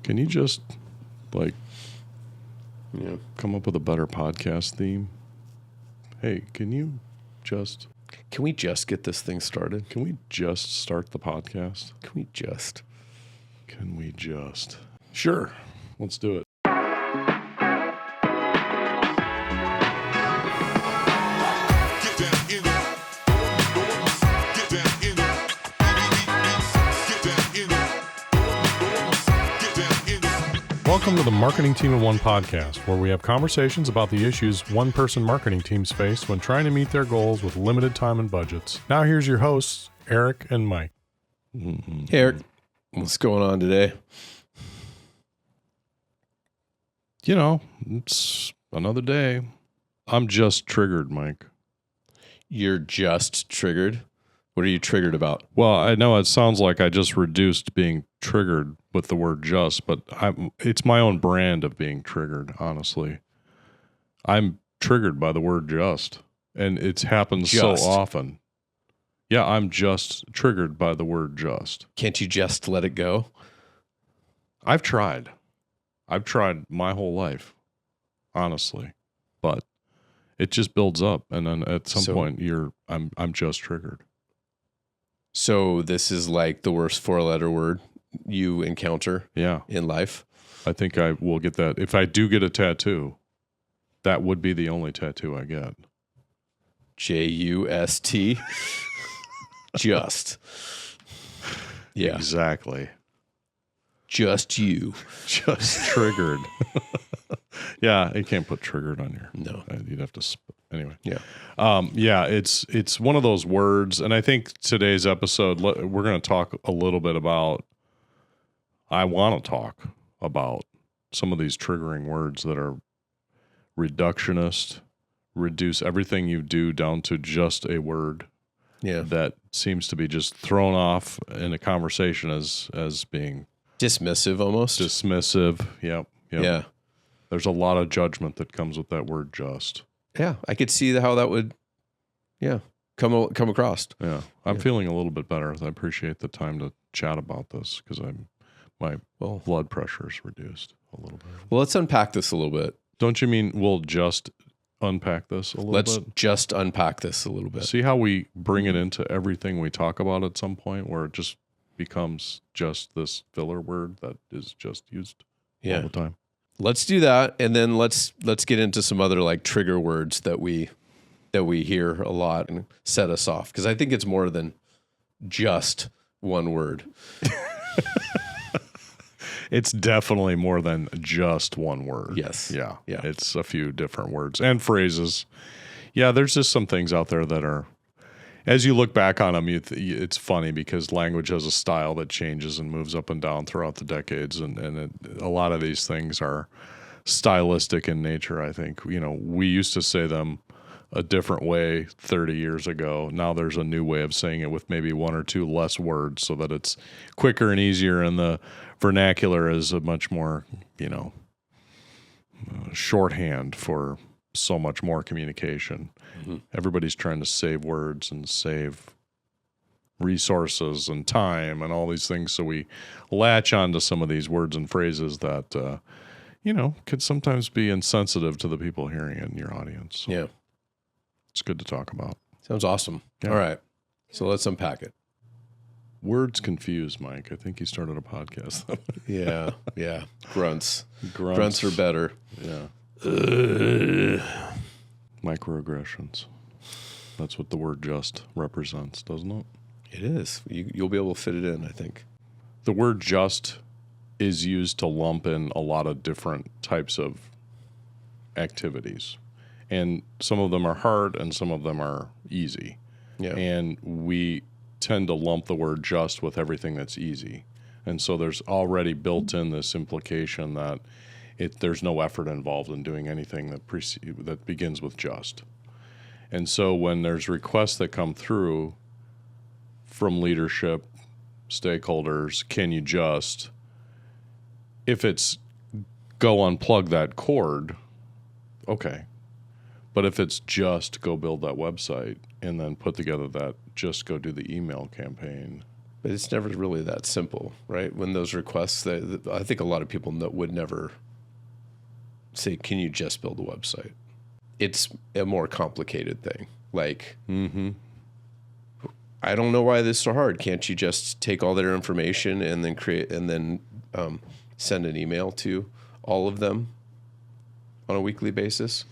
Can you just, come up with a better podcast theme? Hey, can we just get this thing started? Can we just start the podcast? Can we just? Sure. Let's do it. Welcome to the Marketing Team of One podcast, where we have conversations about the issues one-person marketing teams face when trying to meet their goals with limited time and budgets. Now here's your hosts, Eric and Mike. Hey, Eric. What's going on today? It's another day. I'm just triggered, Mike. You're just triggered? What are you triggered about? Well, I know it sounds like I just reduced being triggered with the word just, but it's my own brand of being triggered, honestly. I'm triggered by the word just, and it happens so often. Yeah, I'm just triggered by the word just. Can't you just let it go? I've tried my whole life, honestly, but it just builds up, and then at some point I'm just triggered. So this is like the worst four-letter word you encounter in life? I think I will get that. If I do get a tattoo, that would be the only tattoo I get. J-U-S-T. Just. Yeah. Exactly. Just you. Just triggered. Yeah, you can't put triggered on your... No. You'd have to... Anyway. Yeah. It's one of those words, and I think today's episode, we're going to talk a little bit about... I want to talk about some of these triggering words that are reductionist, reduce everything you do down to just a word. Yeah. That seems to be just thrown off in a conversation as being... dismissive almost. Dismissive. Yep. Yeah. There's a lot of judgment that comes with that word just. Yeah. I could see how that would, come across. Yeah. I'm feeling a little bit better. I appreciate the time to chat about this because my blood pressure is reduced a little bit. Well, let's unpack this a little bit. Don't you mean we'll just unpack this a little bit? Let's just unpack this a little bit. See how we bring it into everything we talk about at some point where it just becomes just this filler word that is just used all the time. Let's do that, and then let's get into some other like trigger words that we hear a lot and set us off, because I think it's more than just one word. It's definitely more than just one word. Yes. Yeah. It's a few different words and phrases. Yeah, there's just some things out there that are, as you look back on them, it's funny because language has a style that changes and moves up and down throughout the decades, and a lot of these things are stylistic in nature, I think. We used to say them a different way 30 years ago. Now there's a new way of saying it with maybe one or two less words so that it's quicker and easier, and the vernacular is a much more, shorthand for so much more communication. Mm-hmm. Everybody's trying to save words and save resources and time and all these things. So we latch onto some of these words and phrases that, could sometimes be insensitive to the people hearing it in your audience. So yeah. It's good to talk about. Sounds awesome. Yeah. All right. So let's unpack it. Words confuse, Mike. I think you started a podcast. Yeah. Grunts are better. Yeah. Microaggressions. That's what the word just represents, doesn't it? It is. You'll be able to fit it in, I think. The word just is used to lump in a lot of different types of activities. And some of them are hard and some of them are easy. Yeah. And we tend to lump the word just with everything that's easy. And so there's already built in this implication that there's no effort involved in doing anything that begins with just. And so when there's requests that come through from leadership, stakeholders, can you just, if it's go unplug that cord, okay. But if it's just go build that website and then put together that just go do the email campaign, But it's never really that simple, right? When those requests, I think a lot of people would never say, can you just build a website? It's a more complicated thing. Like, I don't know why this is so hard. Can't you just take all their information and then send an email to all of them on a weekly basis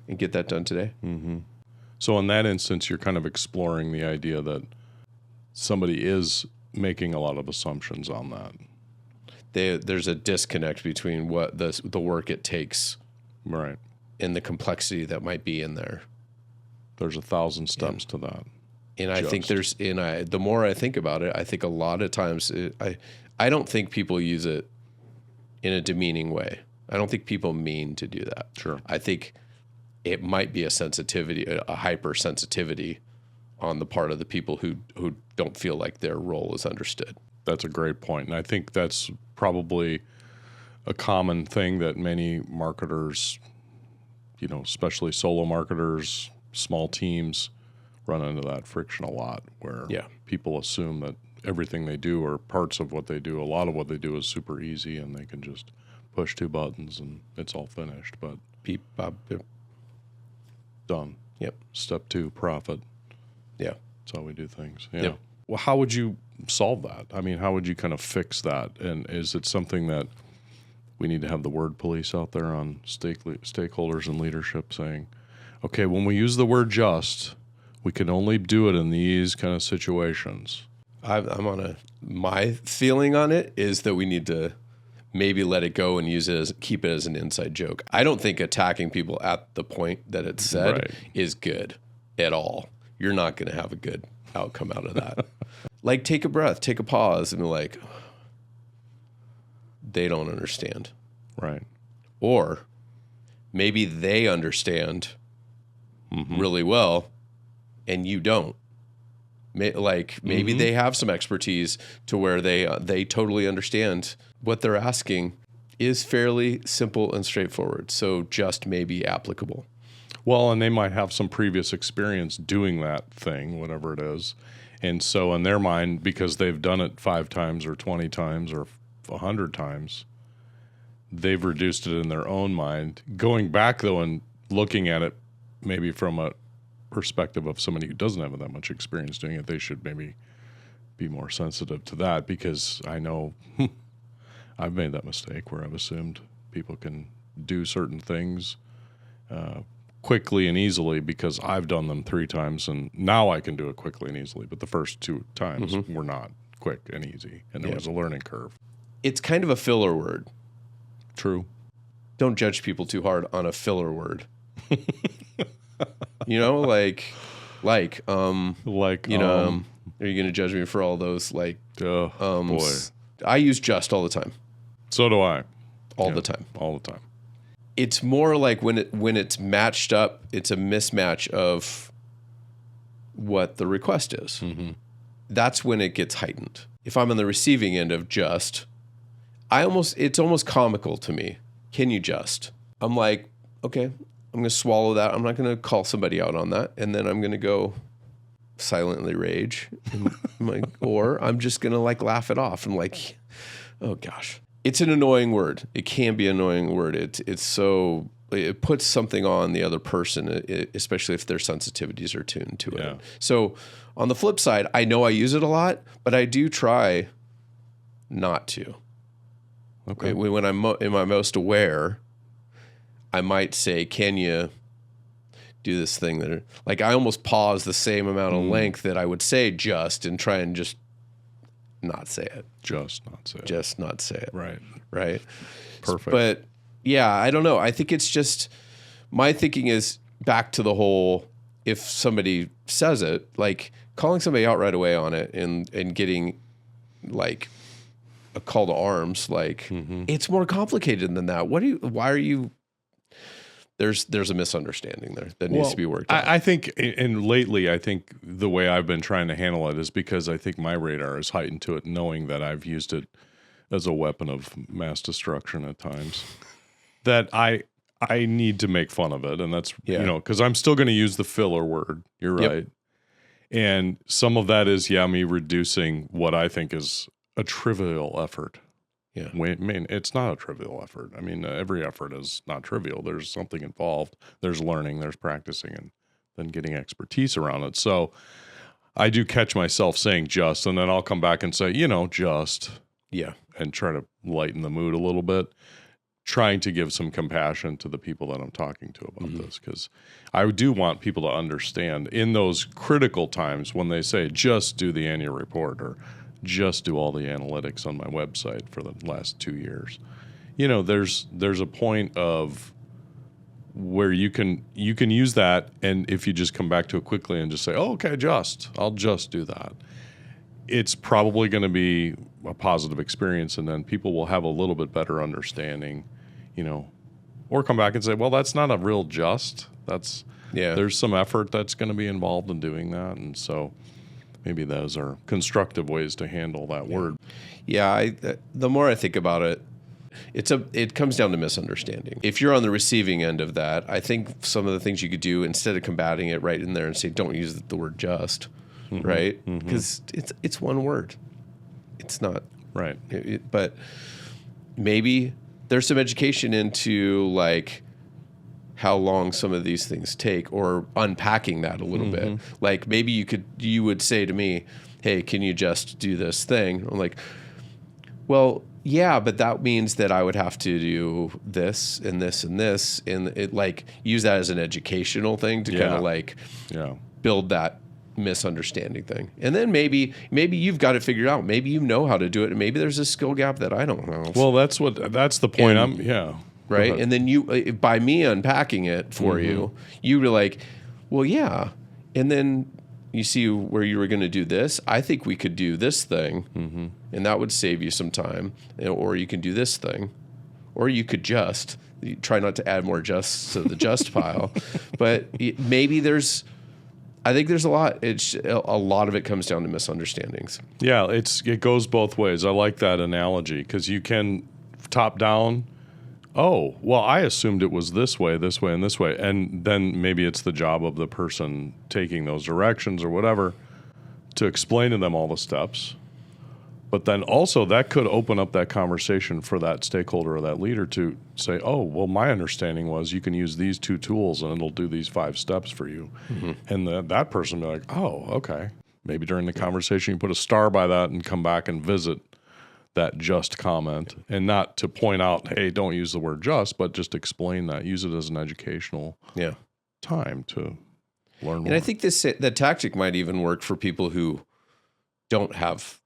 and get that done today? So in that instance, you're kind of exploring the idea that somebody is making a lot of assumptions on that. There's a disconnect between what the work it takes, right, and the complexity that might be in there. There's 1,000 steps to that. And I think the more I think about it, I think a lot of times I don't think people use it in a demeaning way. I don't think people mean to do that. Sure. I think it might be a sensitivity, a hypersensitivity on the part of the people who don't feel like their role is understood. That's a great point. And I think that's probably a common thing that many marketers, especially solo marketers, small teams, run into that friction a lot, where people assume that everything they do or parts of what they do, a lot of what they do is super easy and they can just push 2 buttons and it's all finished. But Beep, bop, beep. Done. Yep. Step 2, profit. Yeah. That's how we do things. Yeah. Yep. Well, how would you solve that? I mean, how would you kind of fix that? And is it something that we need to have the word police out there on stakeholders and leadership saying, okay, when we use the word just, we can only do it in these kind of situations? I'm on my feeling on it is that we need to maybe let it go and keep it as an inside joke. I don't think attacking people at the point that it's said is good at all. You're not going to have a good outcome out of that. Like, take a breath, take a pause, and be like, they don't understand. Right. Or maybe they understand really well and you don't. Maybe they have some expertise to where they totally understand what they're asking is fairly simple and straightforward. So just maybe applicable. Well, and they might have some previous experience doing that thing, whatever it is. And so in their mind, because they've done it 5 times or 20 times or 100 times, they've reduced it in their own mind. Going back, though, and looking at it maybe from a perspective of somebody who doesn't have that much experience doing it, they should maybe be more sensitive to that, because I know I've made that mistake where I've assumed people can do certain things quickly and easily because I've done them 3 times and now I can do it quickly and easily. But the first 2 times were not quick and easy, and there was a learning curve. It's kind of a filler word. True. Don't judge people too hard on a filler word. Are you going to judge me for all those boy. I use just all the time. So do I. All the time. All the time. It's more like when it's matched up, it's a mismatch of what the request is. That's when it gets heightened. If I'm on the receiving end of just, it's almost comical to me. Can you just? I'm like, okay, I'm going to swallow that. I'm not going to call somebody out on that. And then I'm going to go silently rage. Or I'm just going to laugh it off. I'm like, oh gosh. It's an annoying word. It can be an annoying word. It puts something on the other person, especially if their sensitivities are tuned to it. So on the flip side, I know I use it a lot, but I do try not to. Okay. When I'm in my most aware, I might say, can you do this thing that, I almost pause the same amount of length that I would say just and try and just not say it. Just not say it. Just not say it. Right. Right. Perfect. But yeah, I don't know. I think it's just, my thinking is back to the whole, if somebody says it, calling somebody out right away on it and getting a call to arms, it's more complicated than that. Why are you, there's a misunderstanding there that needs to be worked out. I think, and lately, I think the way I've been trying to handle it is because I think my radar is heightened to it, knowing that I've used it as a weapon of mass destruction at times, that I need to make fun of it. And that's, because I'm still going to use the filler word. You're right. And some of that is, me reducing what I think is a trivial effort. Yeah. I mean, it's not a trivial effort. I mean, every effort is not trivial. There's something involved. There's learning, there's practicing, and then getting expertise around it. So I do catch myself saying just, and then I'll come back and say, just. Yeah. And try to lighten the mood a little bit, trying to give some compassion to the people that I'm talking to about this, because I do want people to understand in those critical times when they say, just do the annual report or just do all the analytics on my website for the last 2 years. There's a point of where you can use that, and if you just come back to it quickly and just say, oh, okay, I'll just do that, it's probably going to be a positive experience, and then people will have a little bit better understanding, or come back and say, well, that's not a real just. There's some effort that's going to be involved in doing that, and so maybe those are constructive ways to handle that word. Yeah, the more I think about it, it comes down to misunderstanding. If you're on the receiving end of that, I think some of the things you could do instead of combating it right in there and say, don't use the word just, right? Because it's one word. It's not right. But maybe there's some education into like how long some of these things take, or unpacking that a little bit. Like maybe you would say to me, hey, can you just do this thing? I'm like, well, yeah, but that means that I would have to do this and this and this, and it like use that as an educational thing to kind of like build that misunderstanding thing. And then maybe you've got it figured out. Maybe you know how to do it, and maybe there's a skill gap that I don't know. Well, that's the point. Right. And then you, by me unpacking it for you, you were like, well, yeah. And then you see where you were going to do this. I think we could do this thing, and that would save you some time. Or you can do this thing, or you could just try not to add more justs to the just pile. But maybe I think there's a lot. A lot of it comes down to misunderstandings. Yeah, it goes both ways. I like that analogy, because you can top down. Oh, well, I assumed it was this way, and this way. And then maybe it's the job of the person taking those directions or whatever to explain to them all the steps. But then also that could open up that conversation for that stakeholder or that leader to say, oh, well, my understanding was you can use these 2 tools and it'll do these 5 steps for you. And that person will be like, oh, okay. Maybe during the conversation you put a star by that and come back and visit that just comment, and not to point out, hey, don't use the word just, but just explain that. Use it as an educational time to learn more. And I think that tactic might even work for people who don't have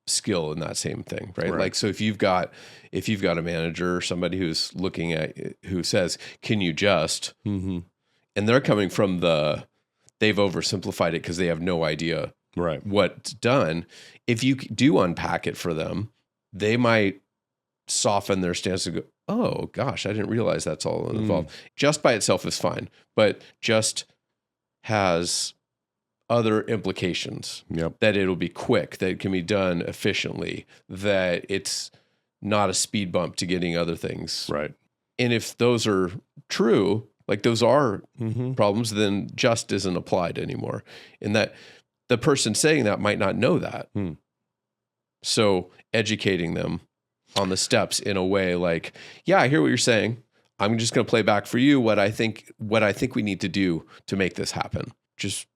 skill in that same thing, right? Like, so if you've got a manager or somebody who's looking at, who says, can you just, and they're coming from they've oversimplified it because they have no idea what's done. If you do unpack it for them, they might soften their stance and go, oh gosh, I didn't realize that's all involved. Just by itself is fine, but just has other implications. That it'll be quick, that it can be done efficiently, that it's not a speed bump to getting other things. Right. And if those are true, like those are problems, then just isn't applied anymore. And that the person saying that might not know that. So educating them on the steps in a way like, yeah, I hear what you're saying. I'm just going to play back for you what I think we need to do to make this happen. Just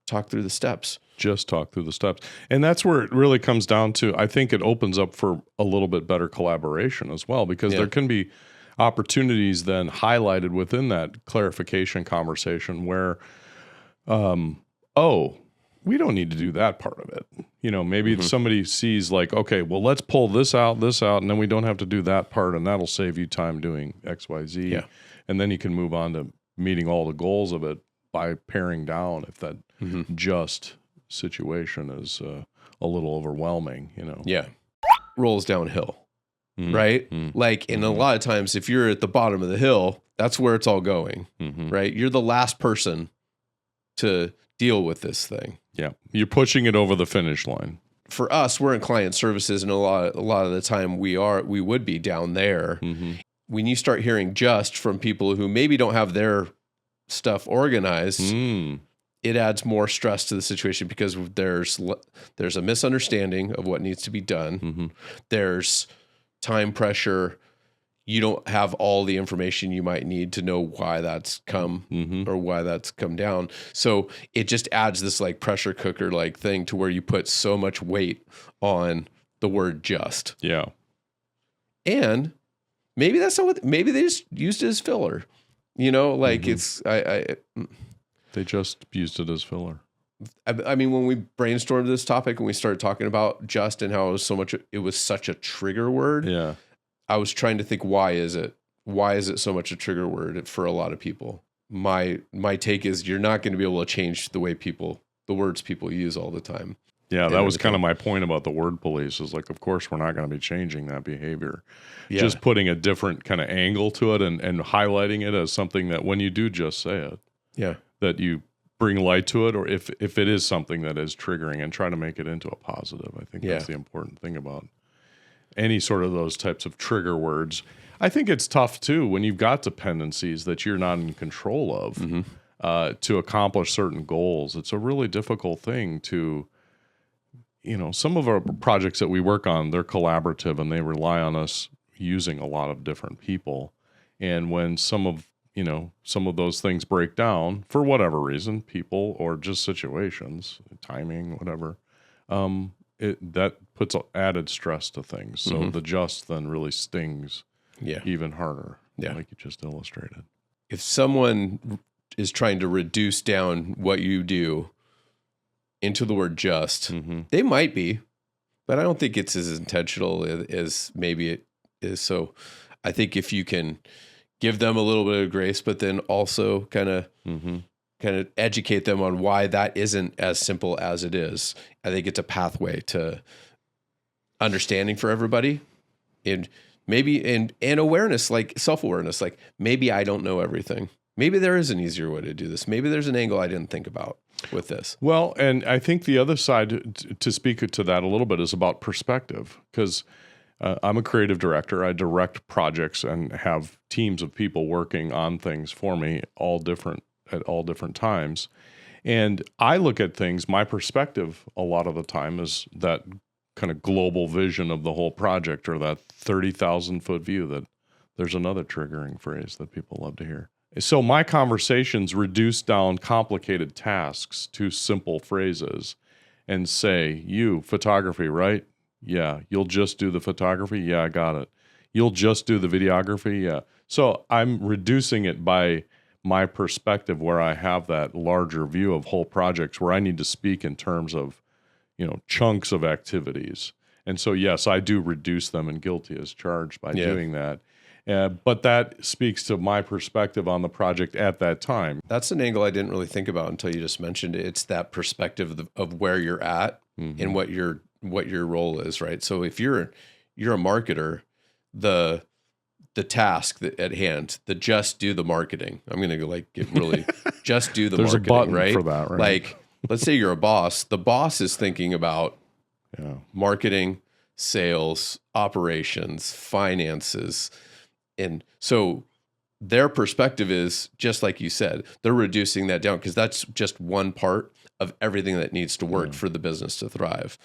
talk through the steps. Just talk through the steps. And that's where it really comes down to, I think it opens up for a little bit better collaboration as well, because there can be opportunities then highlighted within that clarification conversation where, we don't need to do that part of it. Maybe somebody sees like, okay, well, let's pull this out, and then we don't have to do that part, and that'll save you time doing X, Y, Z. Yeah. And then you can move on to meeting all the goals of it by paring down if that just situation is a little overwhelming, Yeah. Rolls downhill, right? Like, and a lot of times if you're at the bottom of the hill, that's where it's all going, right? You're the last person to deal with this thing. Yeah. You're pushing it over the finish line. For us, we're in client services, and a lot of the time we would be down there. When you start hearing just from people who maybe don't have their stuff organized, it adds more stress to the situation because there's a misunderstanding of what needs to be done. There's time pressure. You don't have all the information you might need to know why that's come or why that's come down. So it just adds this like pressure cooker like thing to where you put so much weight on the word just. Yeah. And maybe that's not what, maybe they just used it as filler, it's, They just used it as filler. I mean, when we brainstormed this topic and we started talking about just and how it was such a trigger word. Yeah. I was trying to think, why is it so much a trigger word for a lot of people? My take is you're not going to be able to change the words people use all the time. Yeah, that was kind of my point about the word police is like, of course, we're not going to be changing that behavior. Yeah. Just putting a different kind of angle to it and highlighting it as something that when you do just say it, that you bring light to it, or if it is something that is triggering and try to make it into a positive. I think that's the important thing about any sort of those types of trigger words. I think it's tough too when you've got dependencies that you're not in control of to accomplish certain goals. It's a really difficult thing to, some of our projects that we work on, they're collaborative and they rely on us using a lot of different people. And when some of those things break down for whatever reason, people or just situations, timing, whatever, that puts added stress to things. So the just then really stings even harder, like you just illustrated. If someone is trying to reduce down what you do into the word just, they might be, but I don't think it's as intentional as maybe it is. So I think if you can give them a little bit of grace, but then also kind of educate them on why that isn't as simple as it is. I think it's a pathway to understanding for everybody, and maybe and awareness, like self-awareness, like maybe I don't know everything. Maybe there is an easier way to do this. Maybe there's an angle I didn't think about with this. Well, and I think the other side to speak to that a little bit is about perspective, because I'm a creative director. I direct projects and have teams of people working on things for me, at all different times. And I look at things, my perspective a lot of the time is that kind of global vision of the whole project, or that 30,000 foot view. That there's another triggering phrase that people love to hear. So my conversations reduce down complicated tasks to simple phrases and say, you, photography, right? Yeah. You'll just do the photography? Yeah, I got it. You'll just do the videography? Yeah. So I'm reducing it by my perspective, where I have that larger view of whole projects, where I need to speak in terms of, chunks of activities. And so, yes, I do reduce them, and guilty as charged by doing that. But that speaks to my perspective on the project at that time. That's an angle I didn't really think about until you just mentioned it. It's that perspective of where you're at and what your role is, right? So if you're a marketer, the task at hand, just do the marketing. I'm going to get really just do the There's marketing, a button right? for that, right? Like, let's say you're a boss. The boss is thinking about marketing, sales, operations, finances. And so their perspective is, just like you said, they're reducing that down because that's just one part of everything that needs to work for the business to thrive.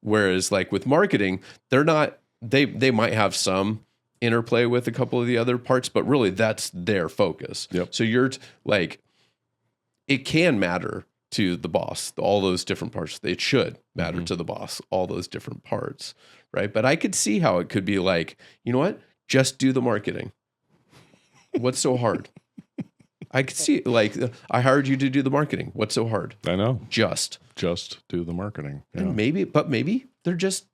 Whereas like with marketing, they're not, they might have some interplay with a couple of the other parts, but really that's their focus. Yep. So you're like, it can matter to the boss, all those different parts. It should matter to the boss, all those different parts, right? But I could see how it could be like, you know what? Just do the marketing. What's so hard? I could see, like, I hired you to do the marketing. What's so hard? I know. Just do the marketing. Yeah. And maybe they're just,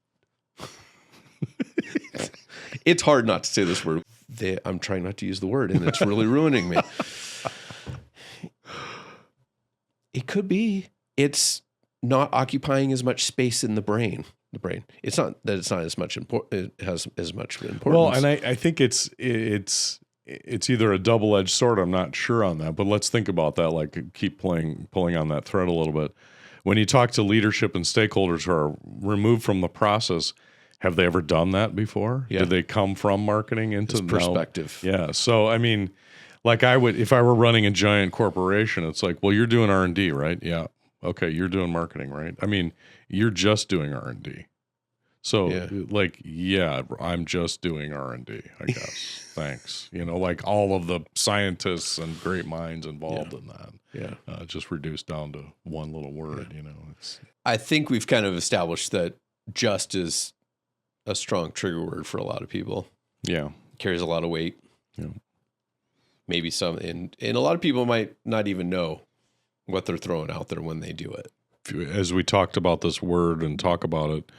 it's hard not to say this word. I'm trying not to use the word, and it's really ruining me. It could be it's not occupying as much space in the brain. It's not that it's not as much important. It has as much importance. Well, and I think it's either a double-edged sword. I'm not sure on that, but let's think about that. Like, keep pulling on that thread a little bit. When you talk to leadership and stakeholders who are removed from the process, have they ever done that before? Yeah. Did they come from marketing into perspective? Yeah. So I mean, Like I would, if I were running a giant corporation, it's like, well, you're doing R&D, right? Yeah. Okay. You're doing marketing, right? I mean, you're just doing R&D. So like, yeah, I'm just doing R&D, I guess. Thanks. Like all of the scientists and great minds involved in that. Yeah. Just reduced down to one little word, I think we've kind of established that just is a strong trigger word for a lot of people. Yeah. Carries a lot of weight. Yeah. Maybe some, and a lot of people might not even know what they're throwing out there when they do it. As we talked about this word and talk about it,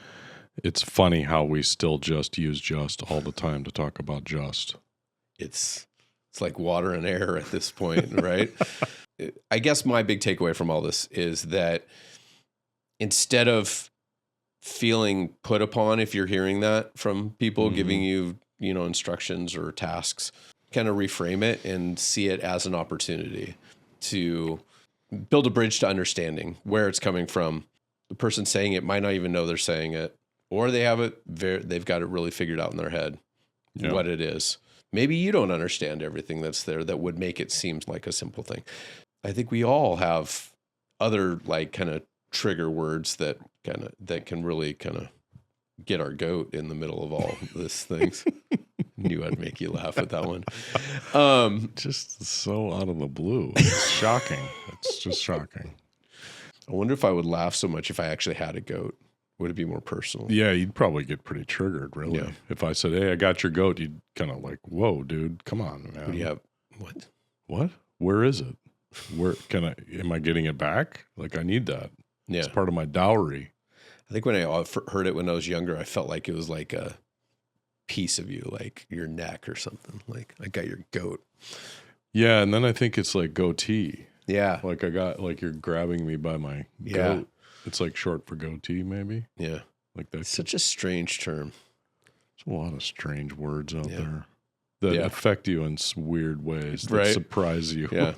it's funny how we still just use just all the time to talk about just. It's like water and air at this point, right? I guess my big takeaway from all this is that instead of feeling put upon, if you're hearing that from people giving you, instructions or tasks, kind of reframe it and see it as an opportunity to build a bridge to understanding where it's coming from. The person saying it might not even know they're saying it, or they've got it really figured out in their head what it is. Maybe you don't understand everything that's there that would make it seem like a simple thing. I think we all have other like kind of trigger words that can really kind of get our goat in the middle of all this things. Knew I'd make you laugh at that one. Just so out of the blue. It's shocking. It's just shocking. I wonder if I would laugh so much if I actually had a goat. Would it be more personal? Yeah, you'd probably get pretty triggered, really. Yeah. If I said, hey, I got your goat, you'd kind of like, whoa, dude, come on, man. Yeah. What? What? Where is it? Where am I getting it back? Like, I need that. Yeah. It's part of my dowry. I think when I heard it when I was younger, I felt like it was like a piece of you, like your neck or something. Like, I got your goat. Yeah, and then I think it's like goatee. Yeah. Like you're grabbing me by my goat. It's like short for goatee, maybe. Yeah. Like that. Such a strange term. There's a lot of strange words out there that affect you in weird ways that surprise you. Yeah.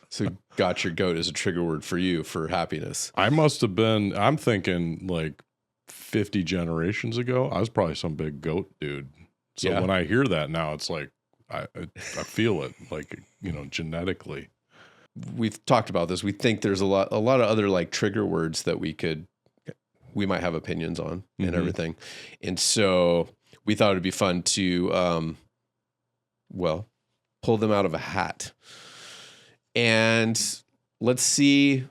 So got your goat is a trigger word for you for happiness. I'm thinking like 50 generations ago, I was probably some big goat dude. So when I hear that now, it's like, I feel it like, genetically. We've talked about this. We think there's a lot of other like trigger words that we might have opinions on and everything. And so we thought it'd be fun to, pull them out of a hat and let's see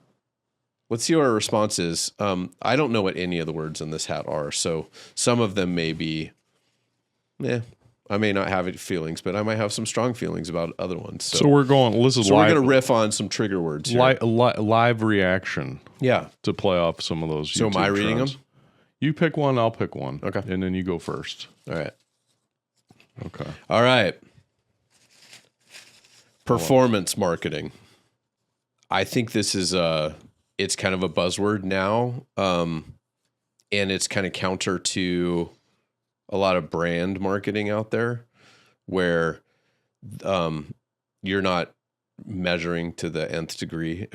what our response is. I don't know what any of the words in this hat are. So some of them may be, I may not have feelings, but I might have some strong feelings about other ones. So we're going. This is live, we're going to riff on some trigger words here. Live reaction. Yeah. To play off some of those. So YouTube am I reading trends. them? You pick one, I'll pick one. Okay. And then you go first. All right. Okay. All right. Performance marketing. I think this is it's kind of a buzzword now. And it's kind of counter to a lot of brand marketing out there where you're not measuring to the nth degree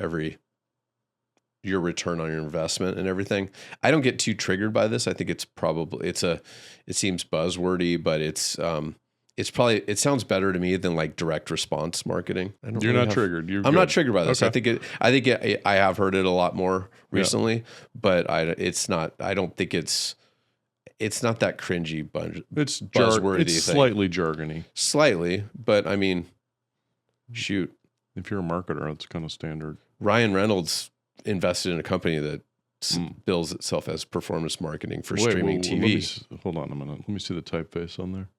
your return on your investment and everything. I don't get too triggered by this. I think it's probably it seems buzzwordy, but it sounds better to me than like direct response marketing. You're not triggered. I'm not triggered by this. Okay. I think I have heard it a lot more recently, but I don't think it's not that cringy, it's buzzwordy. It's slightly jargony. Slightly, but I mean, shoot. If you're a marketer, it's kind of standard. Ryan Reynolds invested in a company that bills itself as performance marketing for streaming TV. Hold on a minute. Let me see the typeface on there.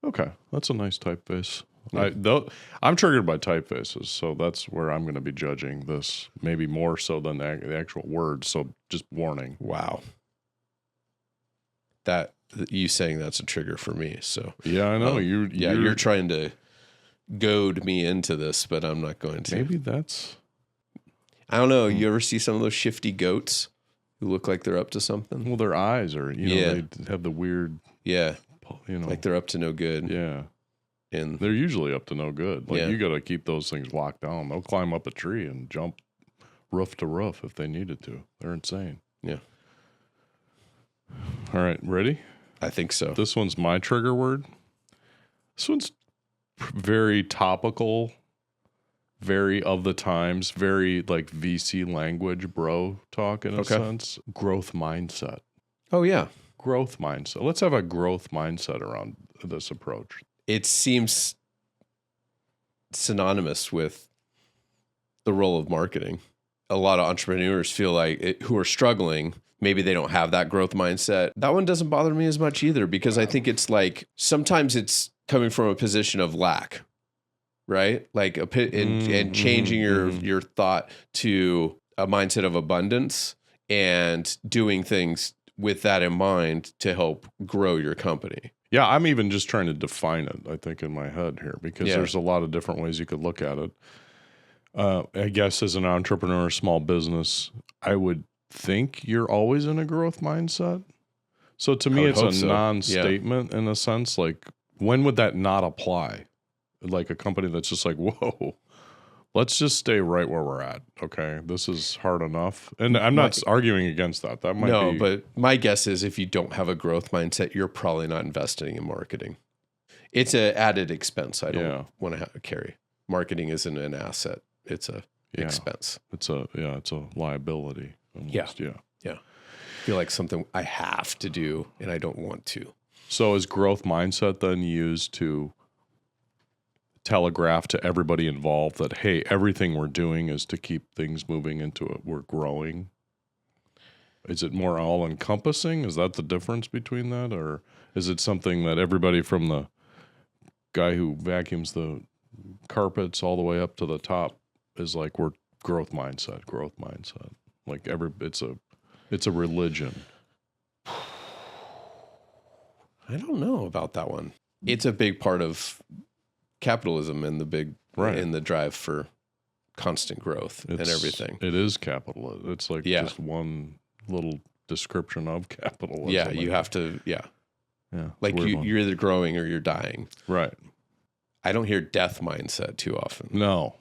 Okay, that's a nice typeface. Yeah. I'm triggered by typefaces, so that's where I'm going to be judging this, maybe more so than the actual words. So just warning. Wow. That you saying that's a trigger for me. So yeah, I know you're trying to goad me into this, but I'm not going to. Maybe that's. I don't know. You ever see some of those shifty goats who look like they're up to something? Well, their eyes are, they have the weird. Yeah. Like they're up to no good. Yeah. And they're usually up to no good. Like you got to keep those things locked down. They'll climb up a tree and jump roof to roof if they needed to. They're insane. Yeah. All right, ready? I think so. This one's my trigger word. This one's very topical, very of the times, very like VC language, bro talk in a sense. Growth mindset. Oh, yeah. Growth mindset. Let's have a growth mindset around this approach. It seems synonymous with the role of marketing. A lot of entrepreneurs feel like who are struggling, maybe they don't have that growth mindset. That one doesn't bother me as much either, because I think it's like sometimes it's coming from a position of lack, right? Like and changing your thought to a mindset of abundance and doing things with that in mind to help grow your company. Yeah, I'm even just trying to define it, I think, in my head here, because there's a lot of different ways you could look at it. I guess as an entrepreneur, small business, I would think you're always in a growth mindset. So to me, it's a non-statement in a sense. Like, when would that not apply? Like a company that's just like, whoa, let's just stay right where we're at. Okay, this is hard enough. And I'm not arguing against that. That might be. But my guess is if you don't have a growth mindset, you're probably not investing in marketing. It's an added expense I don't want to carry. Marketing isn't an asset. It's a expense. It's a liability. Almost. Yeah. I feel like something I have to do and I don't want to. So is growth mindset then used to telegraph to everybody involved that, hey, everything we're doing is to keep things moving into it. We're growing. Is it more all encompassing? Is that the difference between that? Or is it something that everybody from the guy who vacuums the carpets all the way up to the top is like, we're growth mindset. Like it's a religion. I don't know about that one. It's a big part of capitalism and in the drive for constant growth and everything. It is capital. It's like just one little description of capitalism. Yeah, you have to. Yeah. Like you're either growing or you're dying. Right. I don't hear death mindset too often. No.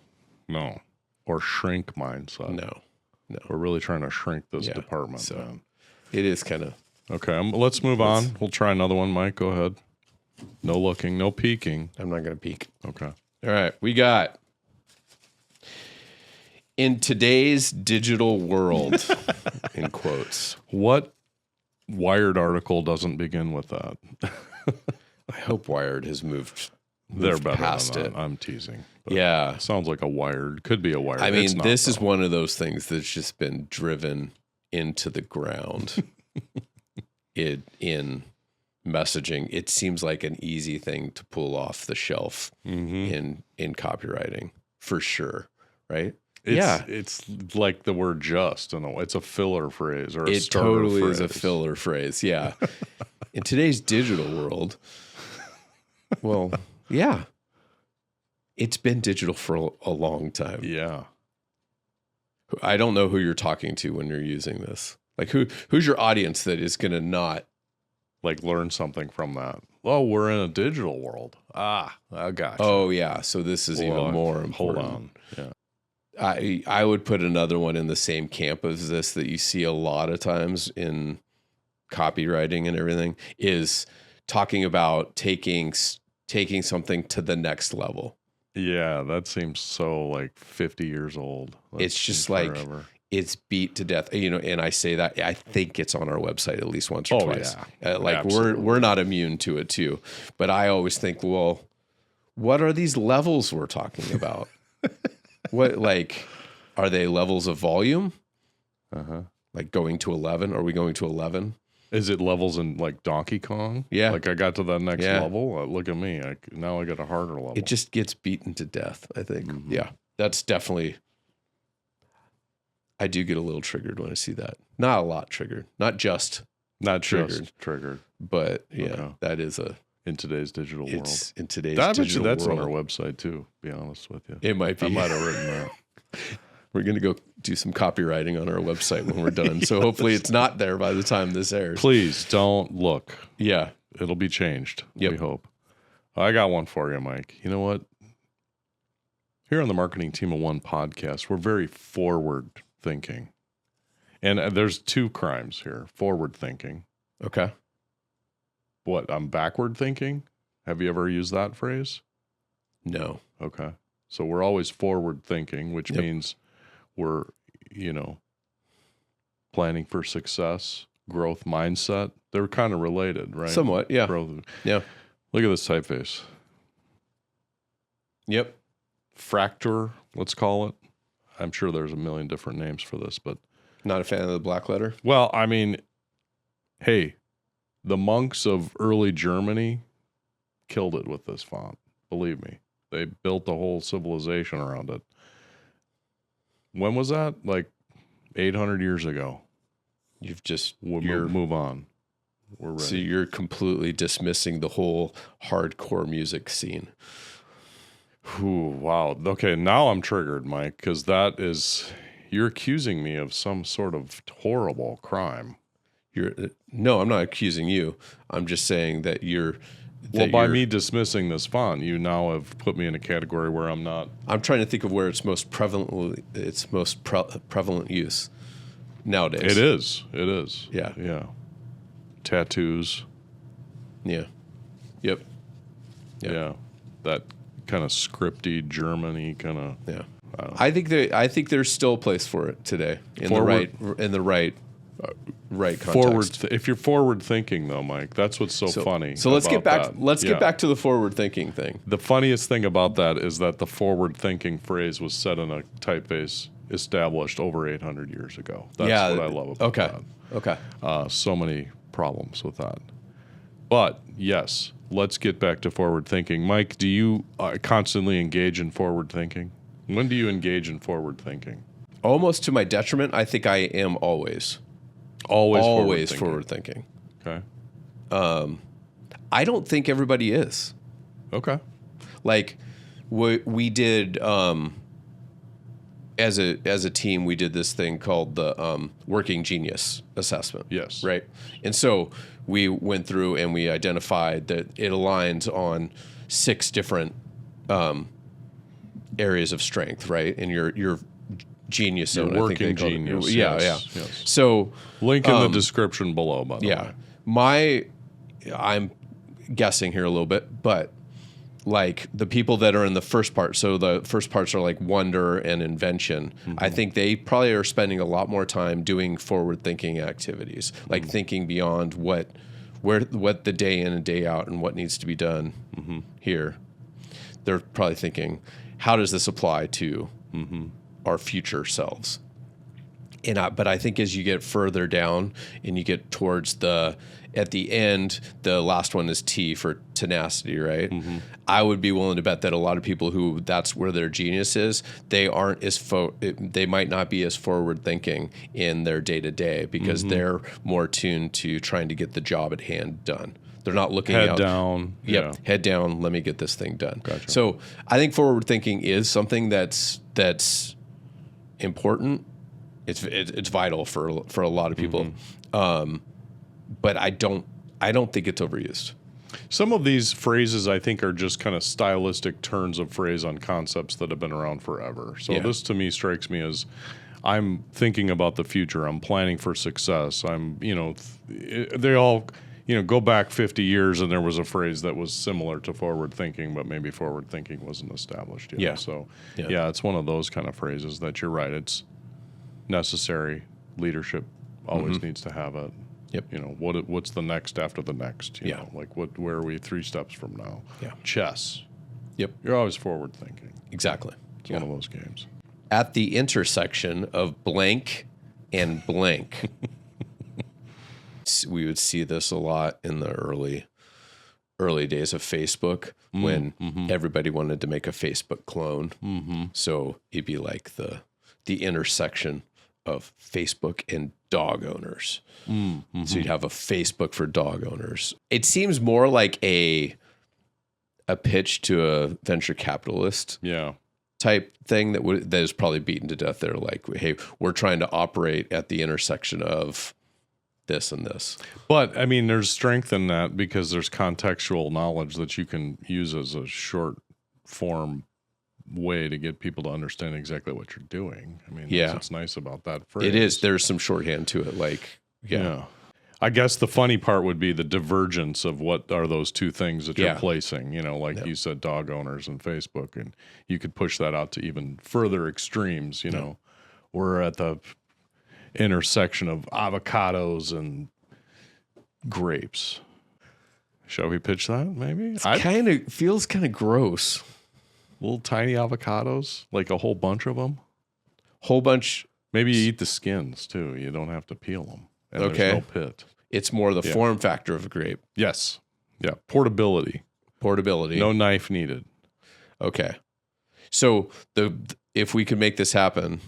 Or shrink mindset. No. We're really trying to shrink this department. So man. It is kind of. Okay, let's move on. We'll try another one, Mike. Go ahead. No looking, no peeking. I'm not going to peek. Okay. All right. We got in today's digital world, in quotes. What Wired article doesn't begin with that? I hope Wired has moved They're better past than it. I'm teasing. Yeah. Sounds like a Wired. Could be a Wired. I mean, this is one of those things that's just been driven into the ground in messaging. It seems like an easy thing to pull off the shelf in copywriting, for sure, right? It's like the word just, and it's a filler phrase or a it starter totally phrase. is a filler phrase. Yeah. In today's digital world, well, yeah, it's been digital for a long time. Yeah. I don't know who you're talking to when you're using this. Like who's your audience that is going to not like learn something from that? Oh, we're in a digital world. I got you. Oh yeah, so this is even more important. Hold on. Yeah. I would put another one in the same camp as this that you see a lot of times in copywriting and everything is talking about taking something to the next level. Yeah, that seems so like 50 years old. It's just like it's beat to death, and I say that I think it's on our website at least once or twice. Yeah. Like we're not immune to it too, but I always think, well, what are these levels we're talking about? What, like, are they levels of volume? Like going to 11? Are we going to 11? Is it levels in like Donkey Kong? Yeah. Like I got to that next level. Look at me. Now I got a harder level. It just gets beaten to death, I think. Yeah. That's definitely. I do get a little triggered when I see that. Not a lot triggered. Not just triggered. But yeah, that is in today's digital world. In today's digital world. That's on our website too, to be honest with you. It might be. I might have written that. We're going to go do some copywriting on our website when we're done. So hopefully it's not there by the time this airs. Please don't look. Yeah. It'll be changed. We hope. I got one for you, Mike. You know what? Here on the Marketing Team of One podcast, we're very forward thinking. And there's two crimes here. Forward thinking. Okay. What? I'm backward thinking? Have you ever used that phrase? No. Okay. So we're always forward thinking, which means we're, planning for success, growth mindset. They're kind of related, right? Somewhat, yeah. Growth. Yeah. Look at this typeface. Yep. Fracture, let's call it. I'm sure there's a million different names for this, but Not a fan of the black letter? well, I mean, hey, the monks of early Germany killed it with this font. Believe me. They built a whole civilization around it. When was that? Like 800 years ago. You've just... We'll move on. We're ready. So you're completely dismissing the whole hardcore music scene. Ooh, wow. Okay, now I'm triggered, Mike, because you're accusing me of some sort of horrible crime. No, I'm not accusing you. I'm just saying that you're... By me dismissing this font, you now have put me in a category where I'm not. I'm trying to think of where it's most prevalent use nowadays. It is. Yeah. Yeah. Tattoos. Yeah. Yep. Yeah. That kind of scripty Germany kind of. Yeah. I think there's still a place for it today in the right context. If you're forward thinking though, Mike, that's what's so funny. So let's get back. That. Let's get back to the forward thinking thing. The funniest thing about that is that the forward thinking phrase was said in a typeface established over 800 years ago. That's what I love about that. Okay. So many problems with that. But yes, let's get back to forward thinking. Mike, do you constantly engage in forward thinking? When do you engage in forward thinking? Almost to my detriment. I think I am always forward thinking. Okay. I don't think everybody is. Okay. Like we did as a team, we did this thing called the Working Genius Assessment. Yes. Right. And so we went through and we identified that it aligns on 6 different areas of strength, right? And your genius zone, working genius. Yes. So link in the description below, by the way. I'm guessing here a little bit, but like the people that are in the first part, so the first parts are like wonder and invention. Mm-hmm. I think they probably are spending a lot more time doing forward-thinking activities, like thinking beyond what the day in and day out and what needs to be done here. They're probably thinking, how does this apply to our future selves? But I think as you get further down and you get towards at the end, the last one is T for tenacity, right? Mm-hmm. I would be willing to bet that a lot of people who that's where their genius is, they aren't they might not be as forward thinking in their day to day because they're more tuned to trying to get the job at hand done. They're not looking head down. Yep, Yeah. head down. Let me get this thing done. Gotcha. So I think forward thinking is something that's important. It's vital for a lot of people, but I don't think it's overused. Some of these phrases I think are just kind of stylistic turns of phrase on concepts that have been around forever. So this to me strikes me as I'm thinking about the future. I'm planning for success. They all go back 50 years and there was a phrase that was similar to forward thinking, but maybe forward thinking wasn't established yet. Yeah. So it's one of those kind of phrases that you're right. It's necessary. Leadership always needs to have it. Yep. What's the next after the next? You know, like where are we 3 steps from now? Yeah. Chess. Yep. You're always forward thinking. Exactly. It's one of those games. At the intersection of blank and blank. We would see this a lot in the early days of Facebook when everybody wanted to make a Facebook clone. Mm-hmm. So it'd be like the intersection of Facebook and dog owners. Mm-hmm. So you'd have a Facebook for dog owners. It seems more like a pitch to a venture capitalist type thing that is probably beaten to death there. Like, hey, we're trying to operate at the intersection of this and this. But I mean, there's strength in that because there's contextual knowledge that you can use as a short form way to get people to understand exactly what you're doing. I mean, that's what's nice about that phrase. It is. There's some shorthand to it. Like, I guess the funny part would be the divergence of what are those two things that you're placing, like you said, dog owners and Facebook, and you could push that out to even further extremes, We're at the intersection of avocados and grapes. Shall we pitch that maybe? It feels kind of gross. Little tiny avocados, like a whole bunch of them. Whole bunch. Maybe you eat the skins too. You don't have to peel them. And there's no pit. It's more the form factor of a grape. Yes. Yeah. Portability. No knife needed. Okay. So if we could make this happen,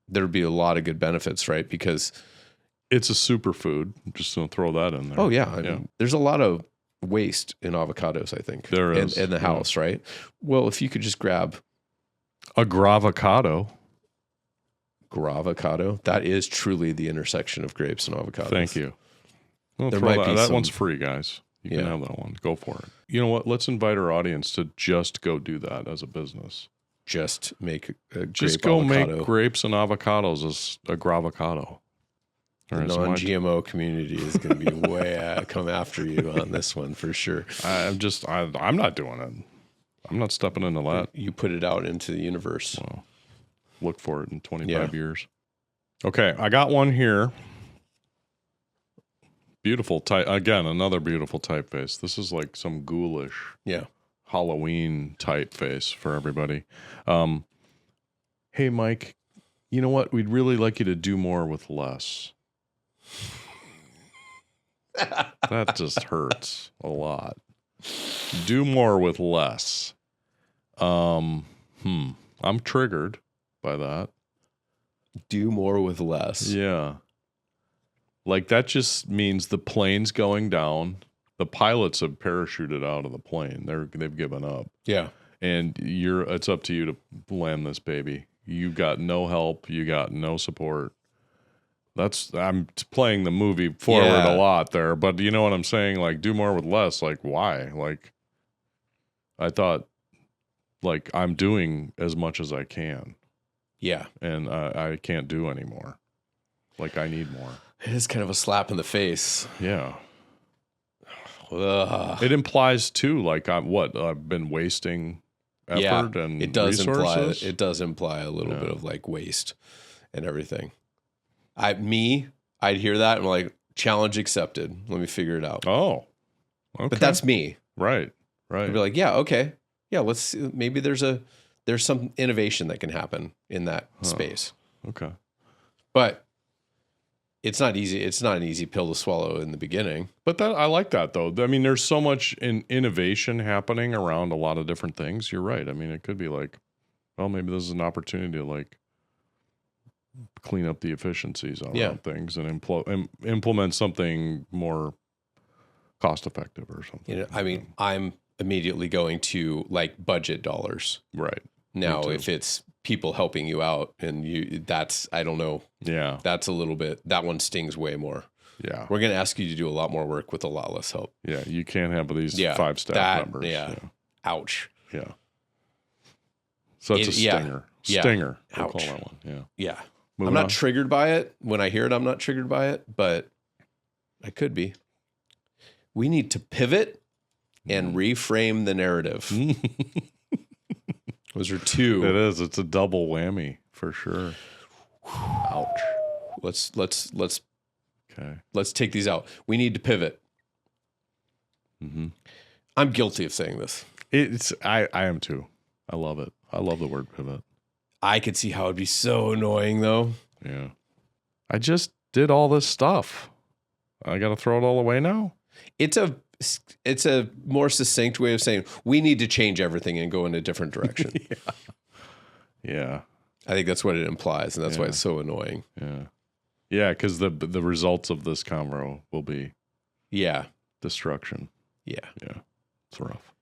there'd be a lot of good benefits, right? Because it's a superfood. I'm just going to throw that in there. Oh, yeah. I mean, there's a lot of waste in avocados, I think. There is. In the house, right? Well, if you could just grab a gravocado. That is truly the intersection of grapes and avocados. Thank you. There might be that one's free, guys. You can have that one. Go for it. You know what? Let's invite our audience to just go do that as a business. Just make a just go avocado. Make grapes and avocados as a gravocado. The non-GMO community is going to be way come after you on this one for sure. I'm not doing it. I'm not stepping into that. You put it out into the universe. Well, look for it in 25 years. Okay, I got one here. Beautiful again, another beautiful typeface. This is like some ghoulish Halloween typeface for everybody. Hey, Mike, you know what? We'd really like you to do more with less. That just hurts a lot. Do more with less. I'm triggered by that. Do more with less. Yeah. Like that just means the plane's going down. The pilots have parachuted out of the plane. They've given up. Yeah. And it's up to you to land this baby. You got no help. You got no support. I'm playing the movie forward a lot there, but you know what I'm saying? Like, do more with less. Like, why? Like, I thought, like, I'm doing as much as I can. Yeah. And I can't do anymore. Like, I need more. It is kind of a slap in the face. Yeah. Ugh. It implies, too, like, I've been wasting effort and resources. It does imply a little bit of, like, waste and everything. I'd hear that and I'm like, challenge accepted. Let me figure it out. Oh, okay. But that's me. Right. I'd be like, yeah, okay. Yeah, let's see. Maybe there's some innovation that can happen in that space. Okay. But it's not easy. It's not an easy pill to swallow in the beginning. But I like that, though. I mean, there's so much innovation happening around a lot of different things. You're right. I mean, it could be like, well, maybe this is an opportunity to, like, clean up the efficiencies around things and implement something more cost effective or something. I mean, I'm immediately going to like budget dollars. Right. Now, if it's people helping you out and I don't know. Yeah. That's a little bit, that one stings way more. Yeah. We're going to ask you to do a lot more work with a lot less help. Yeah. You can't have these 5 staff members. Yeah. Ouch. Yeah. So it's a stinger. Yeah. Stinger. Ouch. We'll call that one. Yeah. Yeah. Moving I'm not on. triggered by it. When I hear it, I'm not triggered by it, but I could be. We need to pivot and reframe the narrative. Those are two. It is. It's a double whammy for sure. Ouch. Let's okay. Let's take these out. We need to pivot. Mm-hmm. I'm guilty of saying this. I am too. I love it. I love the word pivot. I could see how it'd be so annoying though. Yeah. I just did all this stuff. I got to throw it all away now? It's a more succinct way of saying we need to change everything and go in a different direction. Yeah. I think that's what it implies, and that's why it's so annoying. Yeah. Yeah, because the results of this convo will be destruction. Yeah. Yeah. It's rough.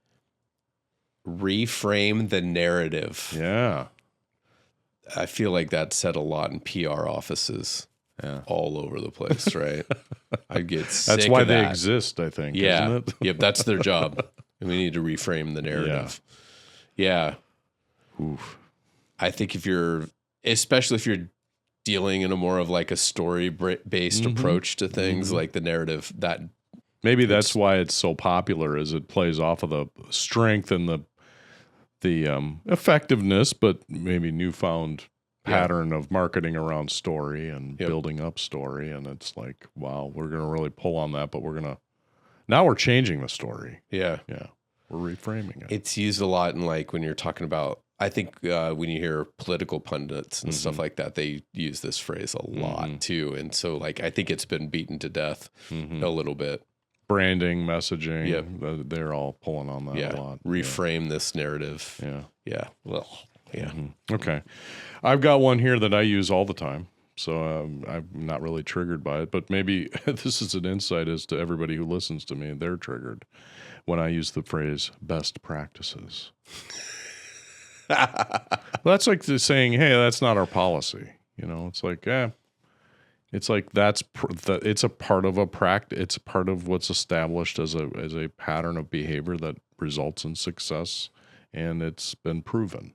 Reframe the narrative. Yeah. I feel like that said a lot in PR offices all over the place, right? I get sick That's why of they that. exist, I think, Yeah. isn't it? Yep, that's their job. And we need to reframe the narrative. Yeah. Oof. I think especially if you're dealing in a more of like a story based approach to things, like the narrative that maybe that's why it's so popular, is it plays off of the strength and the effectiveness, but maybe newfound pattern of marketing around story and building up story. And it's like, wow, we're going to really pull on that, but now we're changing the story. Yeah. We're reframing it. It's used a lot in like when you're talking about, I think when you hear political pundits and stuff like that, they use this phrase a lot too. And so like, I think it's been beaten to death a little bit. Branding, messaging, they're all pulling on that a lot. Reframe this narrative. Yeah. Well, Okay. I've got one here that I use all the time. So I'm not really triggered by it, but maybe this is an insight as to everybody who listens to me. They're triggered when I use the phrase best practices. Well, that's like saying, hey, that's not our policy. It's like, it's like it's a part of a practice. It's a part of what's established as a pattern of behavior that results in success, and it's been proven.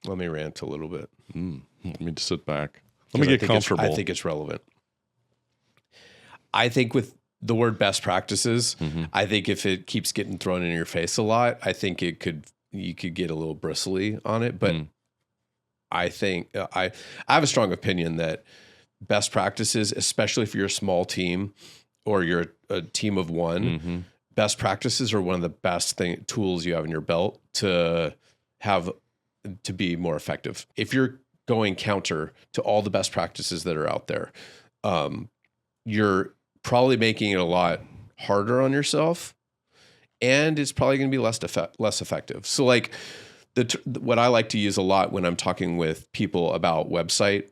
Let me rant a little bit. Let me sit back. Let me get comfortable. I think it's relevant. I think with the word best practices, I think if it keeps getting thrown in your face a lot, I think you could get a little bristly on it. But I think I have a strong opinion that best practices, especially if you're a small team or you're a team of one, best practices are one of the best tools you have in your belt to be more effective. If you're going counter to all the best practices that are out there, you're probably making it a lot harder on yourself, and it's probably going to be less effective. So like what I like to use a lot when I'm talking with people about website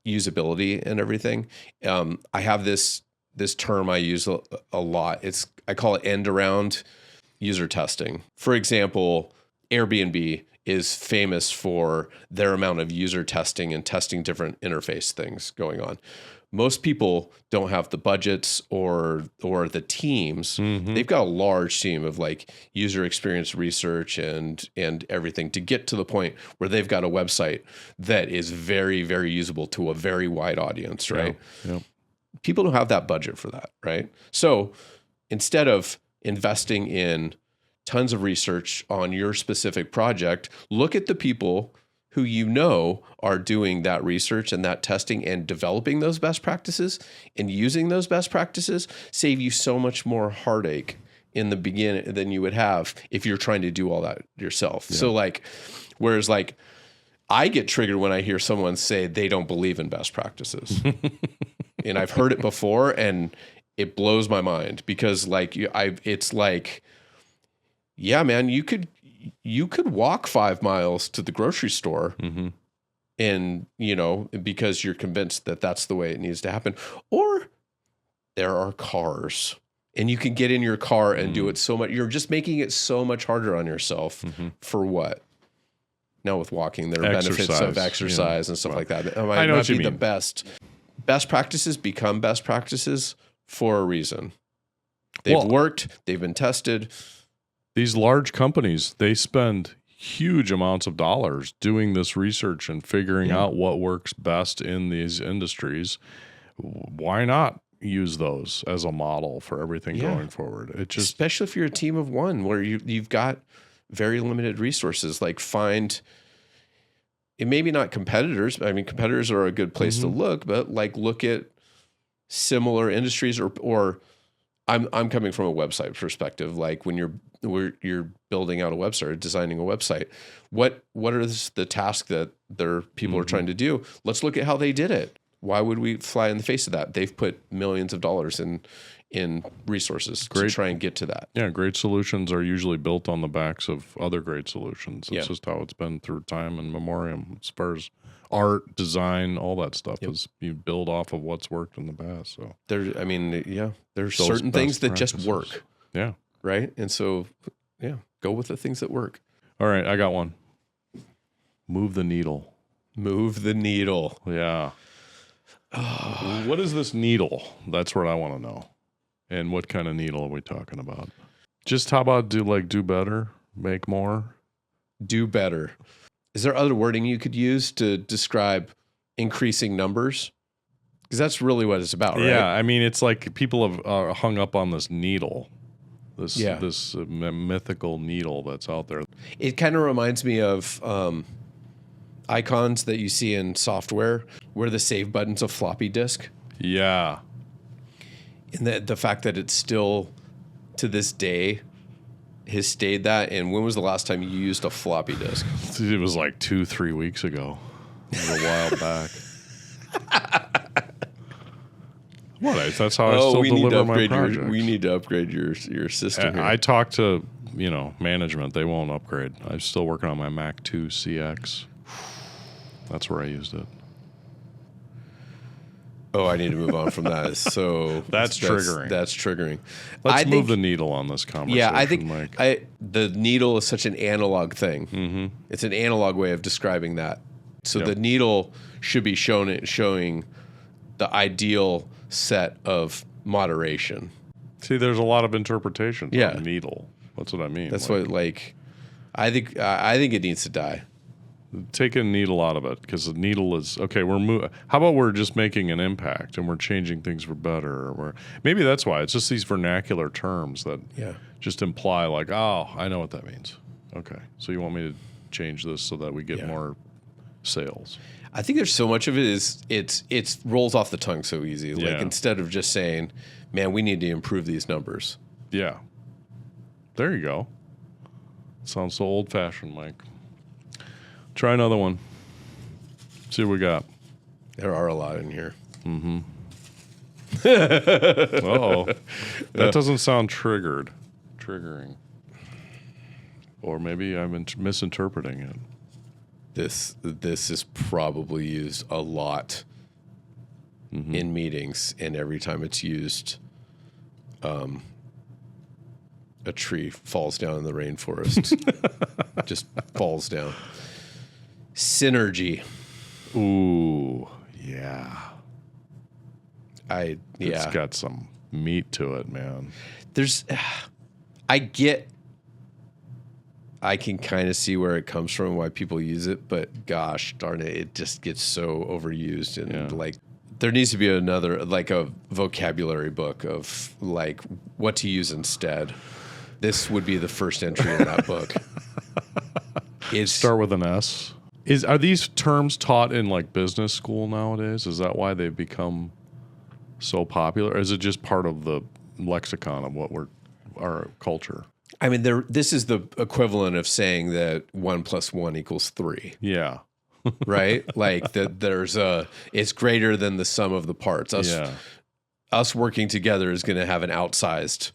usability and everything, I have this term I use a lot. I call it end-around user testing. For example, Airbnb is famous for their amount of user testing and testing different interface things going on. Most people don't have the budgets or the teams. They've got a large team of like user experience research and everything to get to the point where they've got a website that is very, very usable to a very wide audience, right? Yeah. People don't have that budget for that, right? So instead of investing in tons of research on your specific project, look at the people who are doing that research and that testing and developing those best practices and using those best practices, save you so much more heartache in the beginning than you would have if you're trying to do all that yourself. Yeah. So like, whereas like I get triggered when I hear someone say they don't believe in best practices. And I've heard it before and it blows my mind because like it's like, yeah, man, you could walk 5 miles to the grocery store and, because you're convinced that that's the way it needs to happen. Or there are cars and you can get in your car and do it so much. You're just making it so much harder on yourself for what? Now with walking, there are benefits of exercise and stuff like that. It might not be the best. Best practices become best practices for a reason. They've worked. They've been tested. These large companies, they spend huge amounts of dollars doing this research and figuring out what works best in these industries. Why not use those as a model for everything going forward? Especially if you're a team of one where you've got very limited resources, like find it maybe not competitors. I mean, competitors are a good place to look, but like look at similar industries or I'm coming from a website perspective. Like when you're building out a website or designing a website, what are the tasks that people are trying to do? Let's look at how they did it. Why would we fly in the face of that? They've put millions of dollars in resources to try and get to that. Yeah, great solutions are usually built on the backs of other great solutions. It's just how it's been through time and memoriam as far as art, design, all that stuff is you build off of what's worked in the past. So there's certain things that just work. Yeah. Right. And so, go with the things that work. All right. I got one. Move the needle. Move the needle. Yeah. What is this needle? That's what I want to know. And what kind of needle are we talking about? Just how about do better, make more? Do better. Is there other wording you could use to describe increasing numbers, because that's really what it's about, right? Yeah, I mean, it's like people have hung up on this needle, this mythical needle that's out there. It kind of reminds me of icons that you see in software where the save button's a floppy disk. Yeah. And the fact that it's still, to this day, has stayed that. And when was the last time you used a floppy disk? It was like 2-3 weeks ago. It was a while back. What? That's how I still deliver my projects. We need to upgrade your system here. I talked to, management. They won't upgrade. I'm still working on my Mac 2 CX. That's where I used it. Oh, I need to move on from that. So that's triggering. That's triggering. Let's move the needle on this conversation. Yeah, I think the needle is such an analog thing. Mm-hmm. It's an analog way of describing that. So the needle should be showing the ideal set of moderation. See, there's a lot of interpretations on needle. That's what I mean. That's what I think it needs to die. Take a needle out of it, because the needle is okay. How about we're just making an impact and we're changing things for better? Or maybe that's why it's just these vernacular terms that just imply like, oh, I know what that means. Okay, so you want me to change this so that we get more sales? I think there's so much of it is it rolls off the tongue so easy. Like instead of just saying, "Man, we need to improve these numbers." Yeah, there you go. Sounds so old fashioned, Mike. Try another one. See what we got. There are a lot in here. Mm-hmm. Uh-oh. That doesn't sound triggering. Or maybe I'm misinterpreting it. This is probably used a lot in meetings, and every time it's used, a tree falls down in the rainforest. Just falls down. Synergy. Ooh, yeah. It's got some meat to it, man. I can kind of see where it comes from, why people use it, but gosh darn it just gets so overused. And there needs to be another, like a vocabulary book of like what to use instead. This would be the first entry in that book. Start with an S. Are these terms taught in like business school nowadays? Is that why they've become so popular? Or is it just part of the lexicon of our culture? I mean, this is the equivalent of saying that 1 + 1 = 3. Yeah. Right? Like that it's greater than the sum of the parts. Us working together is going to have an outsized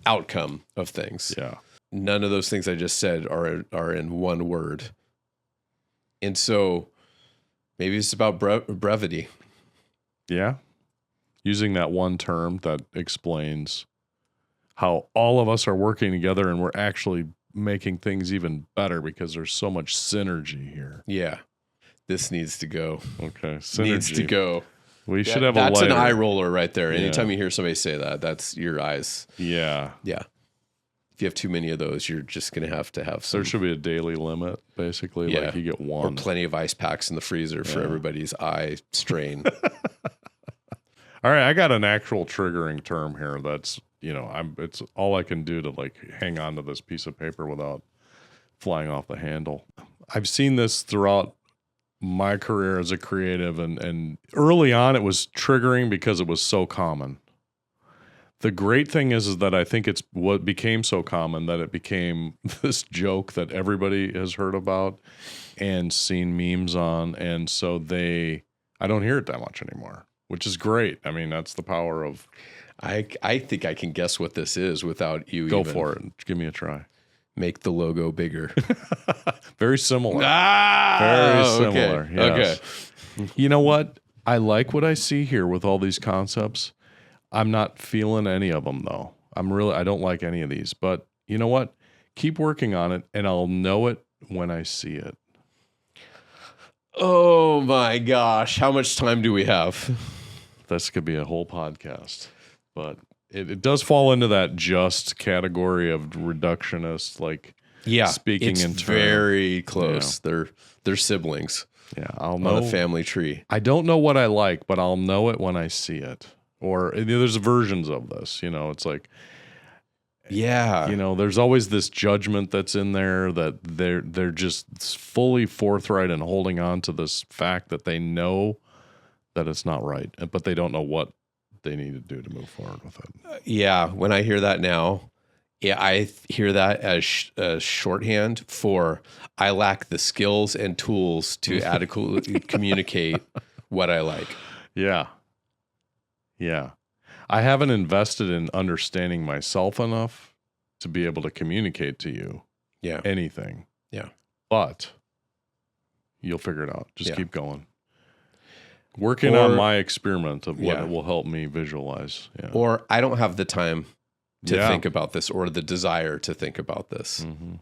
outcome of things. Yeah. None of those things I just said are in one word. And so maybe it's about brevity. Yeah. Using that one term that explains how all of us are working together and we're actually making things even better because there's so much synergy here. Yeah. This needs to go. Okay. Synergy. Needs to go. We should have that's a lighter. An eye roller right there. Anytime you hear somebody say that, that's your eyes. Yeah. Yeah. If you have too many of those, you're just going to have some. There should be a daily limit, basically. Yeah. Like you get one. Or plenty of ice packs in the freezer for everybody's eye strain. All right. I got an actual triggering term here that's, it's all I can do to like hang on to this piece of paper without flying off the handle. I've seen this throughout my career as a creative, and early on it was triggering because it was so common. The great thing is that I think it's what became so common that it became this joke that everybody has heard about and seen memes on. And so I don't hear it that much anymore, which is great. I mean, that's the power of... I think I can guess what this is without you Go for it. Give me a try. Make the logo bigger. Very similar. Very similar. Okay. Yes. Okay. You know what? I like what I see here with all these concepts. I'm not feeling any of them though. I don't like any of these, but you know what? Keep working on it and I'll know it when I see it. Oh my gosh. How much time do we have? This could be a whole podcast, but it does fall into that just category of reductionist, like speaking in terms. Very close. They're siblings. Yeah, I'll on know. a family tree. I don't know what I like, but I'll know it when I see it. Or there's versions of this, it's like, Yeah. there's always this judgment that's in there that they're just fully forthright and holding on to this fact that they know that it's not right, but they don't know what they need to do to move forward with it. Yeah. When I hear that now, yeah, I hear that as shorthand for I lack the skills and tools to adequately communicate what I like. Yeah. Yeah. I haven't invested in understanding myself enough to be able to communicate to you anything. Yeah. But you'll figure it out. Just keep going. Working Or, on my experiment of what will help me visualize. Yeah. Or I don't have the time to Yeah. think about this or the desire to think about this. Mm-hmm.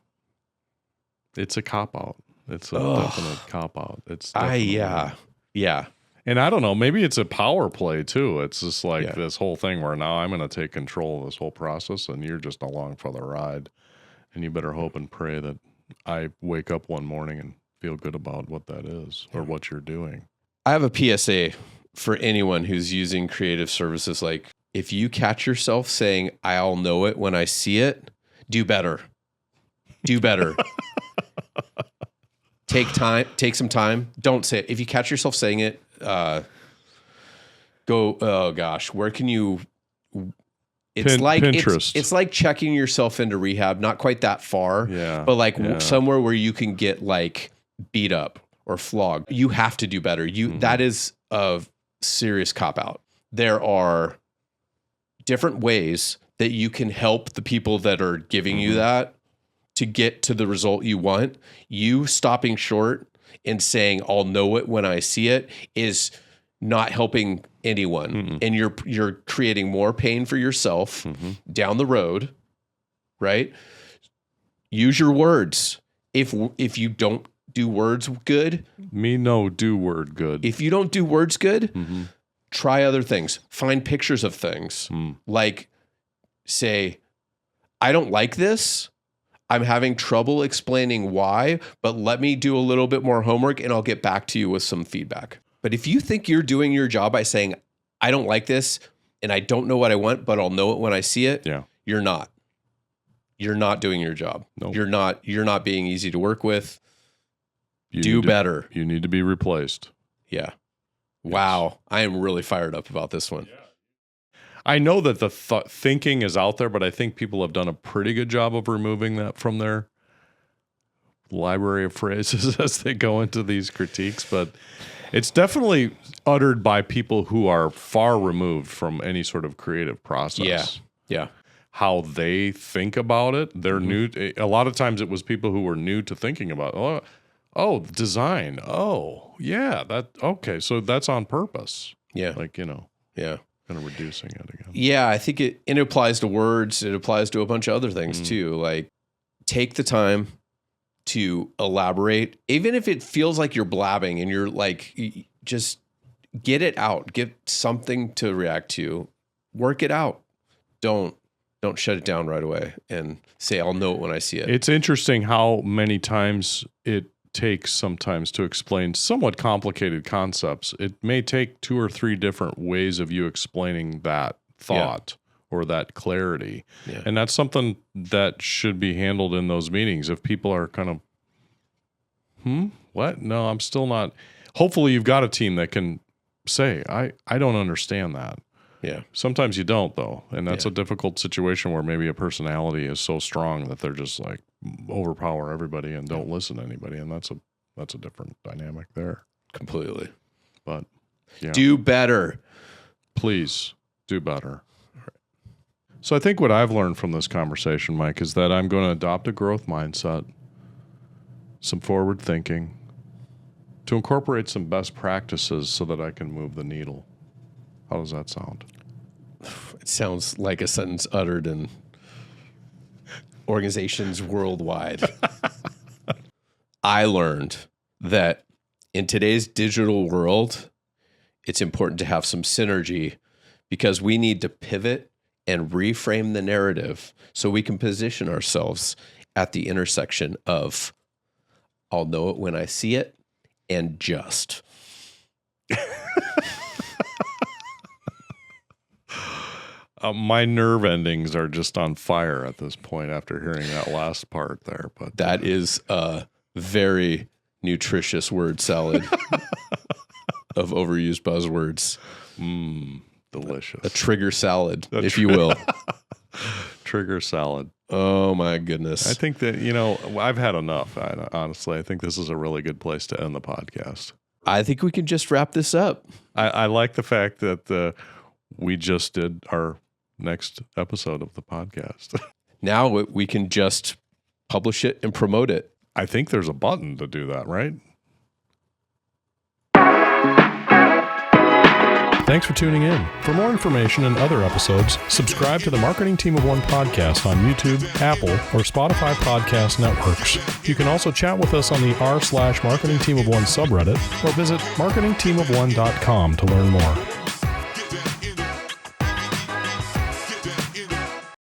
It's a cop-out. It's a definite cop-out. It's Yeah. And I don't know, maybe it's a power play too. It's just like this whole thing where now I'm going to take control of this whole process and you're just along for the ride. And you better hope and pray that I wake up one morning and feel good about what that is or what you're doing. I have a PSA for anyone who's using creative services. Like, if you catch yourself saying, I'll know it when I see it, do better. Do better. Take some time. Don't say it. If you catch yourself saying it, go, oh gosh, where can you, it's like Pinterest. It's like checking yourself into rehab, not quite that far, but like somewhere where you can get like beat up or flogged. You have to do better. That is a serious cop out. There are different ways that you can help the people that are giving you that to get to the result you want. You stopping short and saying, I'll know it when I see it, is not helping anyone. And you're creating more pain for yourself down the road, right? Use your words. If you don't do words good. Do word good. If you don't do words good, try other things. Find pictures of things. Like, say, I don't like this. I'm having trouble explaining why, but let me do a little bit more homework and I'll get back to you with some feedback. But if you think you're doing your job by saying, I don't like this and I don't know what I want, but I'll know it when I see it, you're not. You're not doing your job. Nope. You're not being easy to work with. Do better. You need to be replaced. Yeah. Wow. I am really fired up about this one. I know that the thinking is out there, but I think people have done a pretty good job of removing that from their library of phrases as they go into these critiques. But it's definitely uttered by people who are far removed from any sort of creative process. Yeah. How they think about it. They're new. A lot of times it was people who were new to thinking about, design. Oh, yeah. Okay. So that's on purpose. Yeah. Like, Yeah. kind of reducing it again. Yeah, I think it applies to words. It applies to a bunch of other things too. Like, take the time to elaborate, even if it feels like you're blabbing and you're like, just get it out. Get something to react to. Work it out. Don't shut it down right away and say, I'll know it when I see it. It's interesting how many times it takes sometimes to explain somewhat complicated concepts. It may take 2 or 3 different ways of you explaining that thought or that clarity. Yeah. And that's something that should be handled in those meetings. If people are kind of, what? No, I'm still not. Hopefully you've got a team that can say, I don't understand that. Yeah. Sometimes you don't, though. And that's a difficult situation where maybe a personality is so strong that they're just like overpower everybody and don't listen to anybody. And that's a different dynamic there. Completely. But do better. Please do better. So I think what I've learned from this conversation, Mike, is that I'm going to adopt a growth mindset, some forward thinking, to incorporate some best practices so that I can move the needle. How does that sound? It sounds like a sentence uttered in organizations worldwide. I learned that in today's digital world, it's important to have some synergy because we need to pivot and reframe the narrative so we can position ourselves at the intersection of I'll know it when I see it and just. My nerve endings are just on fire at this point after hearing that last part there. But that is a very nutritious word salad of overused buzzwords. Delicious. A trigger salad, if you will. Trigger salad. Oh, my goodness. I think that, I've had enough. Honestly, I think this is a really good place to end the podcast. I think we can just wrap this up. I like the fact that we just did our next episode of the podcast. Now we can just publish it and promote it. I think there's a button to do that, right? Thanks for tuning in. For more information and other episodes, subscribe to the Marketing Team of One podcast on YouTube, Apple, or Spotify podcast networks. You can also chat with us on the r/Marketing Team of One subreddit or visit marketingteamofone.com to learn more.